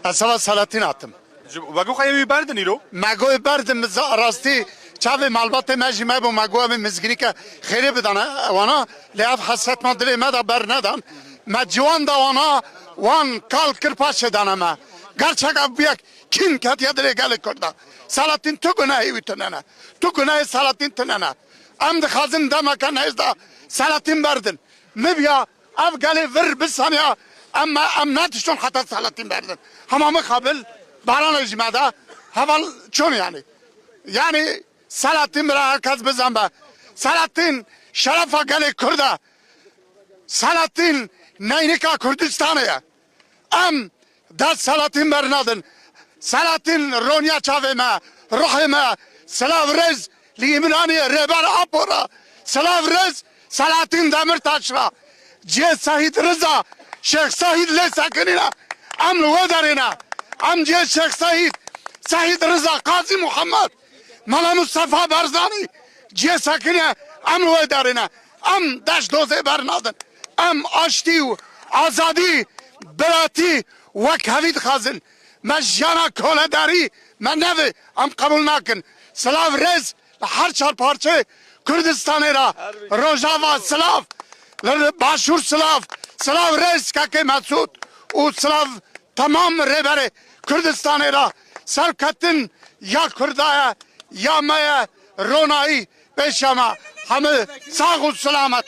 Esava Salatin attım. Vago xayemi berdin îro? Magoy berdim rastî çavê malbatê me jî me bû magoya min mizgînîke xêrê bidane wana lê ev hesetma dilê me da ber nedan. Me ciwan da wana wan kal kir paşê dane me. Gerçeka biyek kin ketiye dilê gelê Kurda. Salatin tu gunehî wî tunene. Tu gunehê Salatin tunene. Em dixwazin demeke nêzda Salatin berdin. Mibiya ev gelê vir bisaniya em netişton heta Salatin berdin. Hemamı kabil barana jimada heval çon yani. Yani Salatin bira herkes bizan be. Salatin şerefa gelê Kurda. Salatin neynika Kurdistan'ı ya. Em dest Salatin bernadın. Salatin Ronya çavime, ruhime, Slav Rez, Limraniye, Reber Apora, Slav Rez, Salatin Demirtaş'la, Cihe Sahid Rıza, Şeyh Sahid Le Sakinina, Em Lüvedarina, Em Cihe Şeyh Sahid, Sahid Rıza, Kazi Muhammed, Mala Mustafa Barzani, Cihe Sakiniye, Em Lüvedarina, Em Deş Doze Bernadın, Em Aşti, Azadi, Berati, Vekhavid Khazin, مجانا کوله داری من نوی ام قبول نکن سلاف رز هر چهار پارچه کردستانی را روژاوا سلاف باشور سلاف رز که مسعود و سلاف تمام رهبر کردستانی را سرکتن یا کردای یا مای رونایی پیشما همه ساق و سلامت